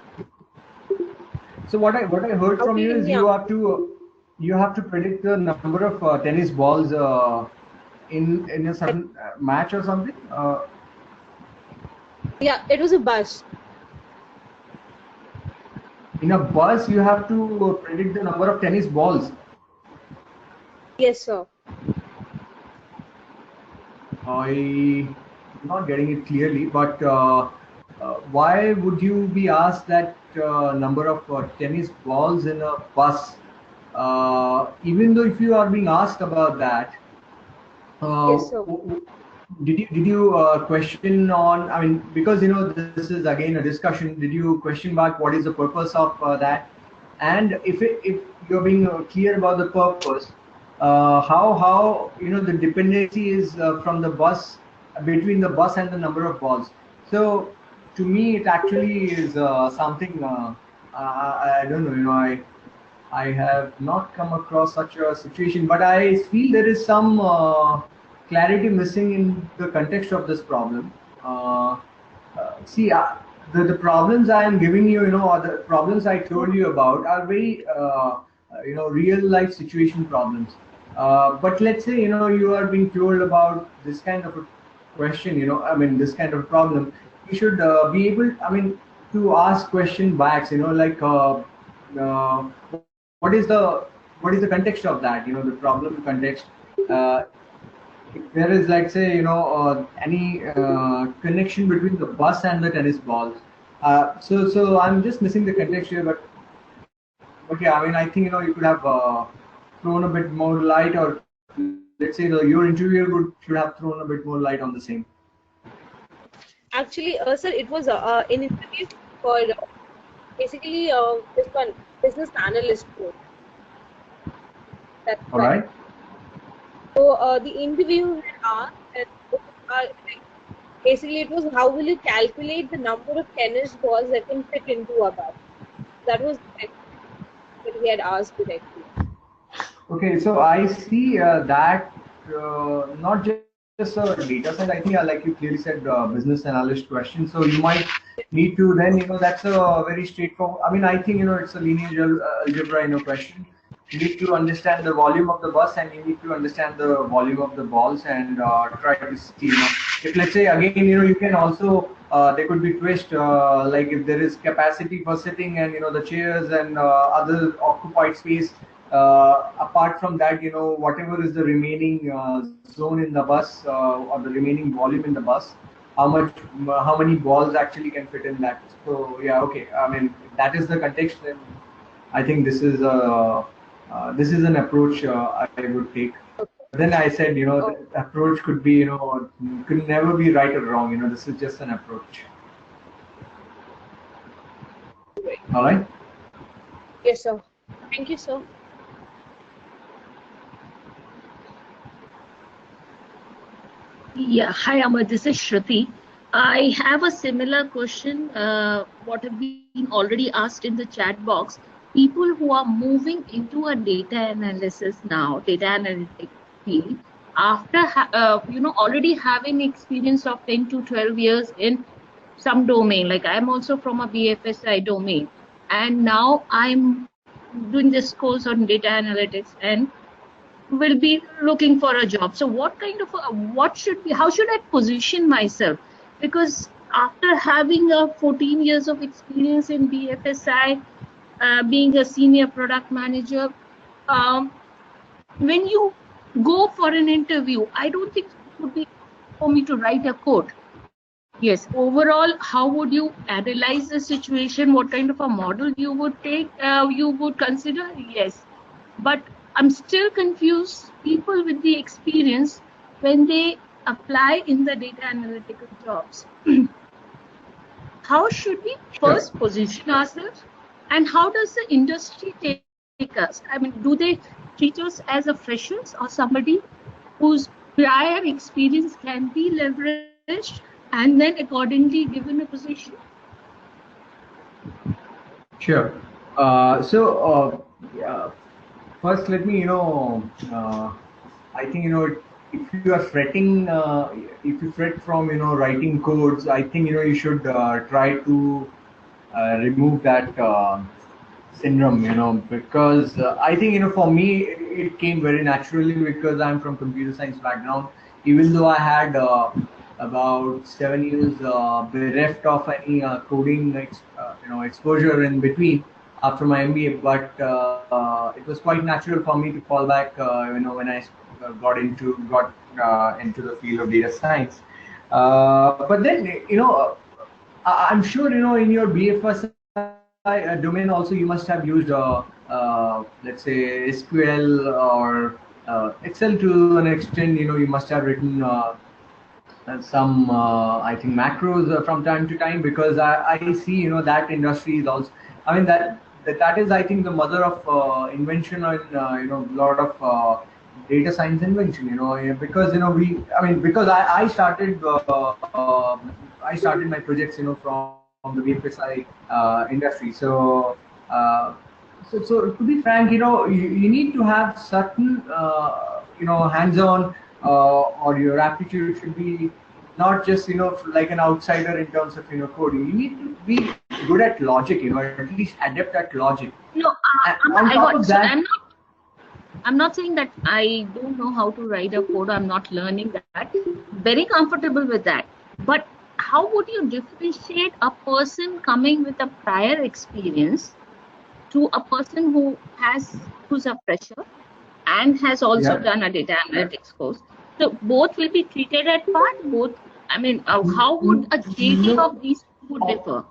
[SPEAKER 1] So what I heard
[SPEAKER 3] How
[SPEAKER 1] from
[SPEAKER 3] can
[SPEAKER 1] you is
[SPEAKER 3] we
[SPEAKER 1] you have to predict the number of tennis balls in a certain match or something.
[SPEAKER 3] Yeah, it was a bus.
[SPEAKER 1] In a bus, you have to predict the number of tennis balls.
[SPEAKER 3] Yes, sir.
[SPEAKER 1] I'm not getting it clearly, but why would you be asked that number of tennis balls in a bus? Even though if you are being asked about that, uh,
[SPEAKER 3] Yes, sir.
[SPEAKER 1] did you question on? I mean, because this is again a discussion. Did you question back what is the purpose of that? And if you're being clear about the purpose, how the dependency is from the bus, between the bus and the number of balls. So to me, it actually is something I don't know. I have not come across such a situation, but I feel there is some clarity missing in the context of this problem. See, the problems I am giving you, or the problems I told you about are very, real life situation problems. But let's say, you are being told about this kind of a question, this kind of problem. You should be able, to ask question backs, what is the context of that, the problem context. Uh, if there is, like, say, any connection between the bus and the tennis balls. So I'm just missing the context here, but yeah, I think, you could have thrown a bit more light, or let's say your interviewer should have thrown a bit more light on the same.
[SPEAKER 3] Actually, sir, it was an interview for basically this one business analyst role. That's
[SPEAKER 1] All
[SPEAKER 3] right.
[SPEAKER 1] right.
[SPEAKER 3] So the interview had asked, like, basically it was how will you calculate the number of tennis balls that can fit into a bus? That was the question that he had asked directly.
[SPEAKER 1] Okay, so I see that not just a data science. I think, like you clearly said, business analyst question. So you might need to then, that's a very straightforward. I think, it's a linear algebra, question. You need to understand the volume of the bus, and you need to understand the volume of the balls, and try to see, if, let's say, again, you can also, there could be twist, like if there is capacity for sitting, and, the chairs and other occupied space. Apart from that, whatever is the remaining zone in the bus, or the remaining volume in the bus, how many balls actually can fit in that. So yeah, okay. If that is the context, then I think this is an approach I would take. But then I said,
[SPEAKER 3] Oh,
[SPEAKER 1] the approach could be, could never be right or wrong. This is just an approach.
[SPEAKER 3] great.
[SPEAKER 1] All right.
[SPEAKER 3] Yes, sir. Thank you, sir.
[SPEAKER 4] Yeah, hi Amar, this is Shruti. I have a similar question, what have been already asked in the chat box. People who are moving into a data analysis now, data analytics field, after already having experience of 10 to 12 years in some domain, like I'm also from a BFSI domain, and now I'm doing this course on data analytics, and will be looking for a job. So what kind of how should I position myself? Because after having a 14 years of experience in BFSI, being a senior product manager, um, when you go for an interview, I don't think it would be for me to write a code. Yes, overall, how would you analyze the situation? What kind of a model you would take, you would consider? Yes, but I'm still confused. People with the experience, when they apply in the data analytical jobs, how should we
[SPEAKER 1] Sure.
[SPEAKER 4] first position ourselves, and how does the industry take us? Do they treat us as a freshers or somebody whose prior experience can be leveraged and then accordingly given a position?
[SPEAKER 1] Sure. Yeah, first, let me, I think, if you are fretting, if you fret from, writing codes, I think, you should try to remove that syndrome, because I think, for me, it came very naturally because I'm from computer science background. Even though I had about 7 years bereft of any coding, exposure in between after my MBA, but it was quite natural for me to fall back, when I got into the field of data science. But then, I'm sure, in your BFSI domain also, you must have used, let's say, SQL or Excel to an extent. You must have written some, I think, macros from time to time, because I see, that industry is also. That is, I think, the mother of invention, and a lot of data science invention. Yeah, because because I started my projects, from the BFSI industry. So to be frank, you need to have certain, hands-on, or your aptitude should be not just like an outsider in terms of coding. You need to be good at logic, at least adept at logic.
[SPEAKER 4] No,
[SPEAKER 1] On top of that,
[SPEAKER 4] I'm not saying that I don't know how to write a code. I'm not learning that. Very comfortable with that. But how would you differentiate a person coming with a prior experience to a person who's a fresher and has also done a data analytics course? So both will be treated at part. Both. I mean, how would a JD of these two differ?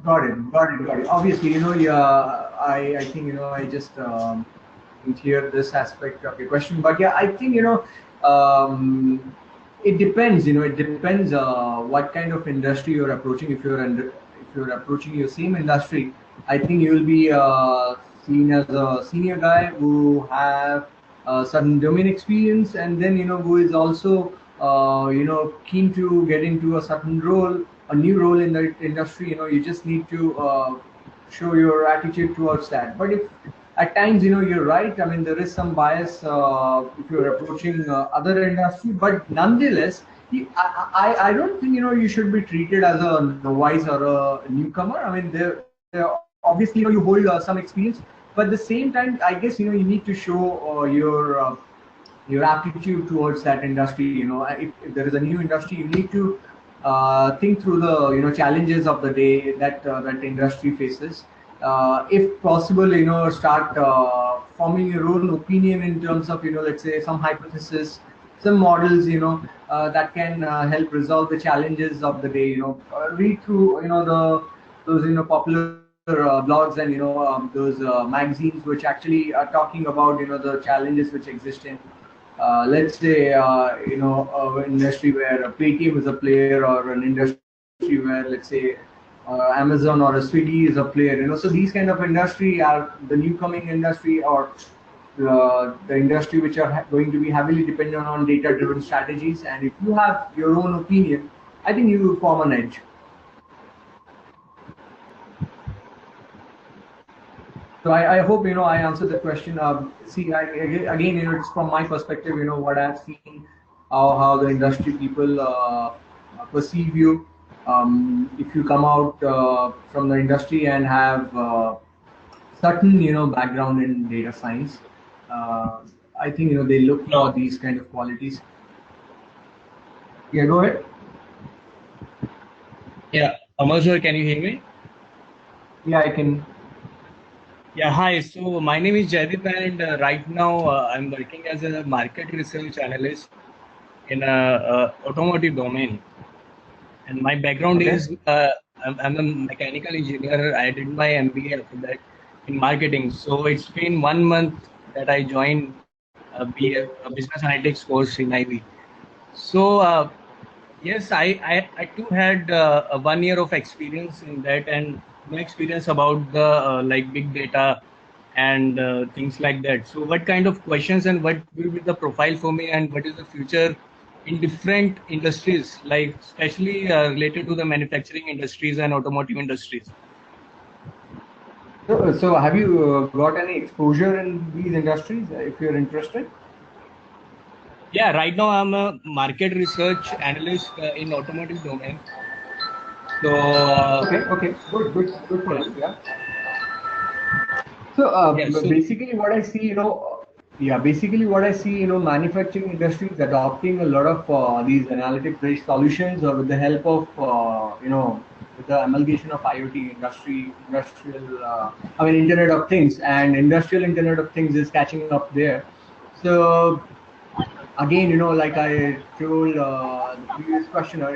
[SPEAKER 1] Got it. Obviously, I think I just didn't hear this aspect of your question, but yeah, I think it depends. It depends what kind of industry you're approaching. If you're approaching your same industry, I think you'll be seen as a senior guy who have certain domain experience, and then who is also keen to get into a certain role, a new role in the industry. You just need to show your attitude towards that. But if at times you're right, I mean there is some bias if you're approaching other industry, but nonetheless I don't think you should be treated as a novice or a newcomer. I mean there obviously you hold some experience, but at the same time I guess you need to show your aptitude towards that industry. If there is a new industry, you need to think through the challenges of the day that that industry faces. If possible, start forming your own opinion in terms of let's say some hypothesis, some models that can help resolve the challenges of the day. Read through those popular blogs and those magazines which actually are talking about the challenges which exist in let's say an industry where Paytm is a player, or an industry where let's say Amazon or a Swiggy is a player. So these kind of industry are the newcoming industry, or the industry which are going to be heavily dependent on data-driven strategies. And if you have your own opinion, I think you will form an edge. So I hope I answered the question. See, again, it's from my perspective. What I've seen, how the industry people perceive you. If you come out from the industry and have certain background in data science, I think they look for these kind of qualities. Yeah, go ahead.
[SPEAKER 5] Yeah, Amar sir, can you hear me?
[SPEAKER 1] Yeah, I can.
[SPEAKER 5] Yeah, hi. So my name is Jaideep, and right now I'm working as a market research analyst in a automotive domain. And my background is I'm a mechanical engineer. I did my MBA after that in marketing. So it's been 1 month that I joined a business analytics course in Ivy. So yes, I too had 1 year of experience in that, and no experience about the like big data and things like that. So what kind of questions and what will be the profile for me, and what is the future in different industries, like especially related to the manufacturing industries and automotive industries?
[SPEAKER 1] So have you got any exposure in these industries if you're interested?
[SPEAKER 5] Yeah, right now I'm a market research analyst in automotive domain. So
[SPEAKER 1] okay, good for you. Yeah. So basically, what I see, basically what I see, manufacturing industries adopting a lot of these analytic-based solutions, or with the help of, with the amalgamation of IoT, Internet of Things, and industrial Internet of Things is catching up there. So again, like I told the previous questioner,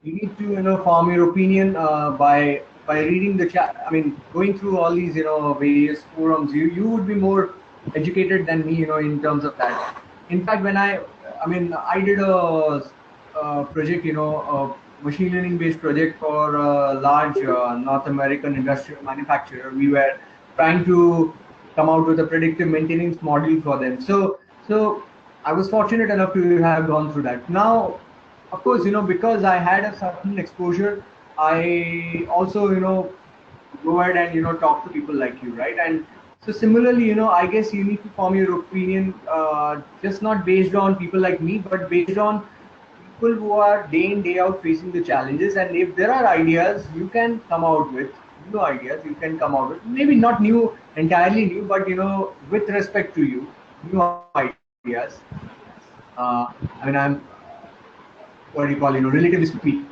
[SPEAKER 1] you need to form your opinion by reading the chat. I mean, going through all these various forums, you would be more educated than me in terms of that. In fact, when I did a project, a machine learning based project for a large North American industrial manufacturer. We were trying to come out with a predictive maintenance module for them. So I was fortunate enough to have gone through that. Now, of course, because I had a certain exposure, I also, go ahead and, talk to people like you, right? And so similarly, I guess you need to form your opinion, just not based on people like me, but based on people who are day in day out facing the challenges, and if there are ideas you can come out with, new ideas you can come out with, maybe not new, entirely new, but with respect to you, new ideas. I mean, I'm, what do you call, relatively speaking,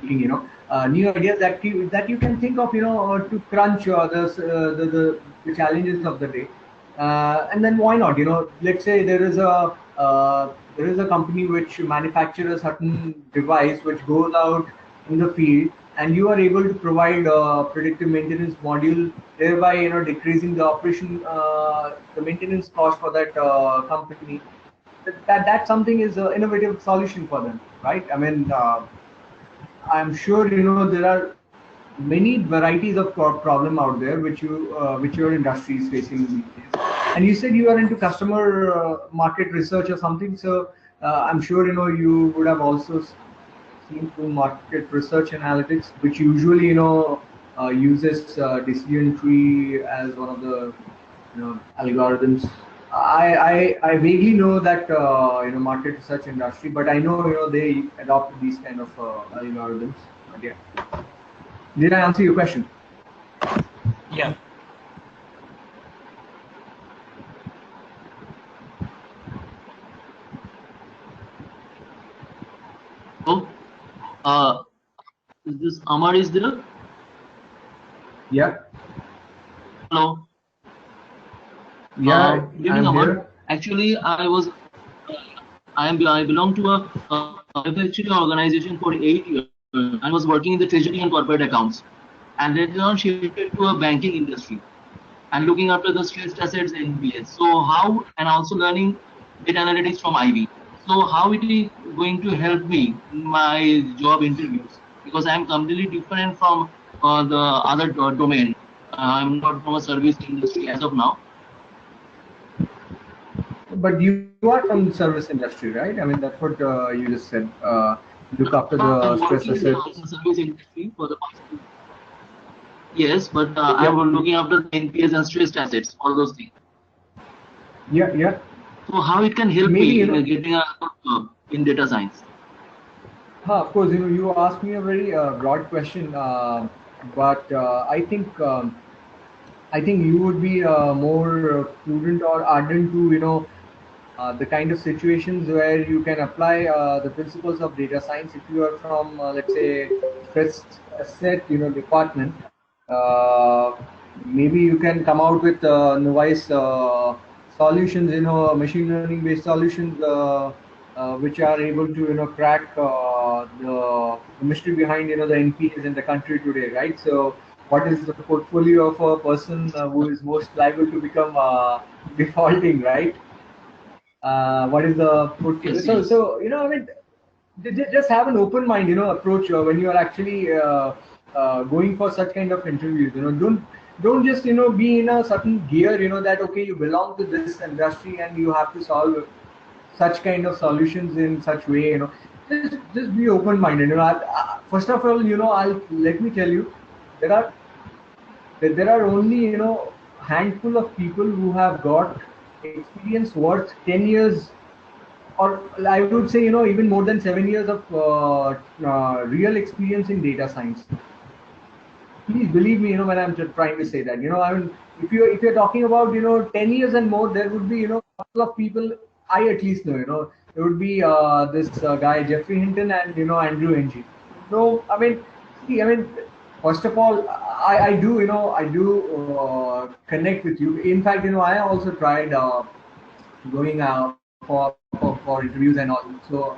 [SPEAKER 1] new ideas that you can think of, to crunch the challenges of the day. And then why not, let's say there is a company which manufactures a certain device which goes out in the field, and you are able to provide a predictive maintenance module, thereby decreasing the the maintenance cost for that company. That something is an innovative solution for them, right? I mean, I'm sure there are many varieties of problem out there which your industry is facing these days. And you said you are into customer market research or something, so I'm sure you would have also seen through market research analytics, which usually uses decision tree as one of the algorithms. I vaguely know that market research industry, but I know they adopt these kind of algorithms. But yeah, did I answer your question?
[SPEAKER 5] Yeah.
[SPEAKER 6] Oh, is this Amar is there?
[SPEAKER 1] Yeah.
[SPEAKER 6] Hello.
[SPEAKER 1] Yeah,
[SPEAKER 6] Good evening,
[SPEAKER 1] I'm
[SPEAKER 6] Amar.
[SPEAKER 1] here.
[SPEAKER 6] Actually, I belong to a manufacturing organization for 8 years. I was working in the treasury and corporate accounts, and later on shifted to a banking industry and looking after the stressed assets in NPS. So how, and also learning data analytics from IB. So how it is going to help me in my job interviews, because I am completely different from the other domain. I'm not from a service industry as of now.
[SPEAKER 1] But you are from the service industry, right? I mean, that's what you just said. Look after the stress
[SPEAKER 6] Working in the
[SPEAKER 1] assets.
[SPEAKER 6] service industry for the past 2 years. Yes, but I'm looking after the NPS and stressed assets, all those things.
[SPEAKER 1] Yeah, yeah.
[SPEAKER 6] So how it can help
[SPEAKER 1] Maybe,
[SPEAKER 6] me in getting a job in data science?
[SPEAKER 1] Of course, you asked me a very broad question, but I think you would be more prudent or ardent to the kind of situations where you can apply the principles of data science. If you are from let's say stressed asset department, uh, maybe you can come out with novice solutions, machine learning based solutions, which are able to crack the mystery behind the NPAs in the country today, right? So what is the portfolio of a person who is most liable to become defaulting, right? What is the portfolio?
[SPEAKER 6] Yes, yes.
[SPEAKER 1] So I mean, just have an open mind, approach when you are actually going for such kind of interviews. Don't just be in a certain gear, that okay, you belong to this industry and you have to solve such kind of solutions in such way. Just be open minded. First of all, I'll let me tell you, there are there are only handful of people who have got experience worth 10 years, or I would say even more than 7 years of real experience in data science. Please believe me, when I'm just trying to say that, I mean, if you're talking about 10 years and more, there would be a couple of people I at least know. There would be this guy Jeffrey Hinton and Andrew Ng. No, I mean, see, I mean, first of all, I do connect with you. In fact, I also tried going for interviews and all. So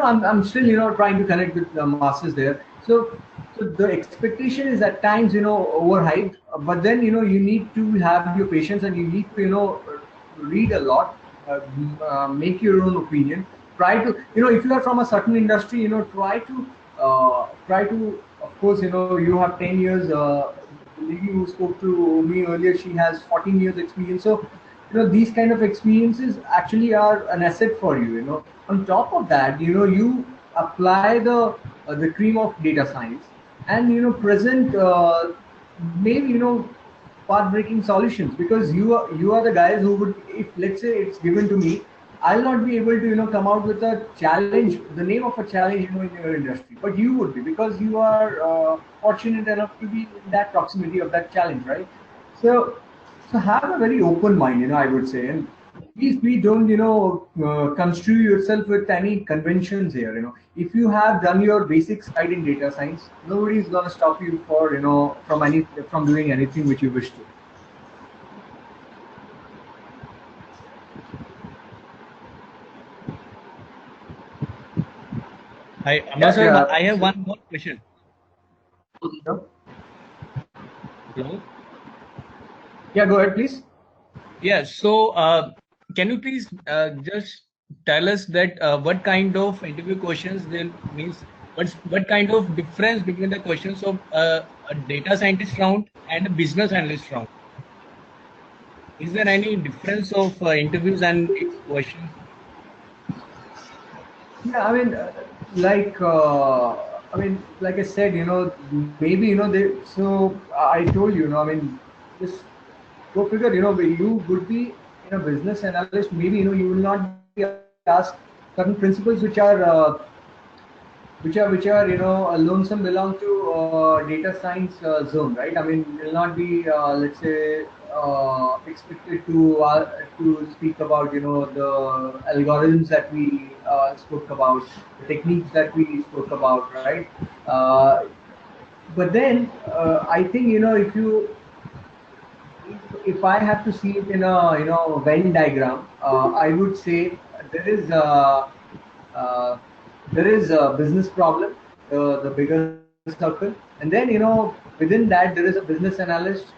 [SPEAKER 1] I'm still trying to connect with the masses there. So the expectation is at times overhyped, but then you need to have your patience, and you need to read a lot, make your own opinion. Try to if you are from a certain industry, try to, of course, you have 10 years. The lady who spoke to me earlier, she has 14 years experience. So these kind of experiences actually are an asset for you. On top of that, you apply the cream of data science, and present maybe path breaking solutions, because you are the guys who would, if let's say it's given to me, I'll not be able to come out with a challenge, the name of a challenge in your industry, but you would be, because you are fortunate enough to be in that proximity of that challenge, right? So have a very open mind, I would say, and please don't construe yourself with any conventions here. If you have done your basic side in data science, nobody is going to stop you for from doing anything which you wish to.
[SPEAKER 5] Hi, Amar sir, I have one more question.
[SPEAKER 1] Hello?
[SPEAKER 5] Hello?
[SPEAKER 1] Yeah, go ahead, please.
[SPEAKER 5] Yeah, so can you please just tell us that what kind of interview questions then means, what kind of difference between the questions of a data scientist round and a business analyst round? Is there any difference of interviews and its questions?
[SPEAKER 1] Yeah, like I said, maybe so I told you, just go figure, you would be in a business analyst, maybe you will not be asked certain principles which are lonesome belong to data science zone, right? Will not be let's say expected to speak about the algorithms that we spoke about, the techniques that we spoke about, right? uh, but then I think if I have to see it in a Venn diagram, I would say there is a uh, there is a business problem, the bigger circle, and then within that there is a business analyst,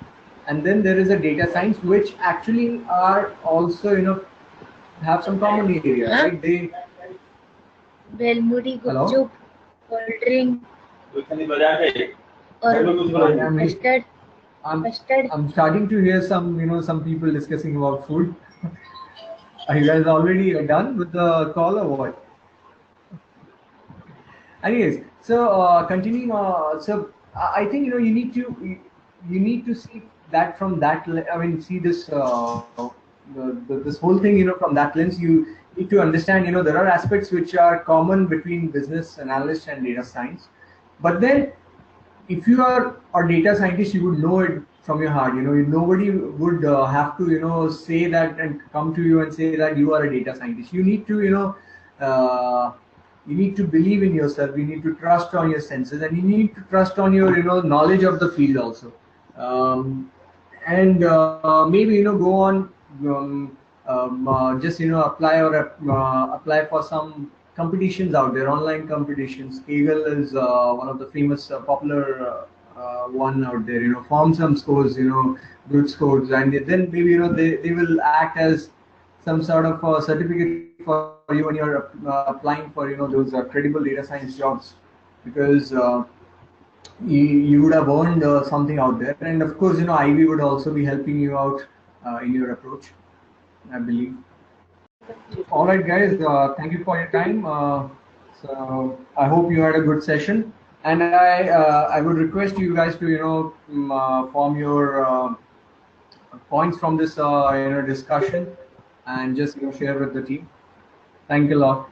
[SPEAKER 1] and then there is a data science, which actually are also have some common area, right? They
[SPEAKER 4] Belmuri
[SPEAKER 1] hello.
[SPEAKER 4] Gupchup, cold drink, or mustard.
[SPEAKER 1] I'm starting to hear some people discussing about food. Are you guys already done with the call or what? Anyways, so continuing, so I think you need to see that from that. See this this whole thing from that lens. You need to understand there are aspects which are common between business analyst and data science, but then if you are a data scientist, you would know it from your heart. Nobody would have to say that and come to you and say that you are a data scientist. You need to uh, you need to believe in yourself. You need to trust on your senses, and you need to trust on your knowledge of the field also. And maybe go on, just apply or apply for some competitions out there, online competitions. Kaggle is one of the famous popular one out there. Form some scores, good scores, and then maybe they will act as some sort of certificate for you when you're applying for those credible data science jobs, because you would have earned something out there. And of course, Ivy would also be helping you out in your approach, I believe. All right, guys, thank you for your time. So I hope you had a good session, and I would request you guys to form your points from this discussion, and just share with the team. Thank you a lot.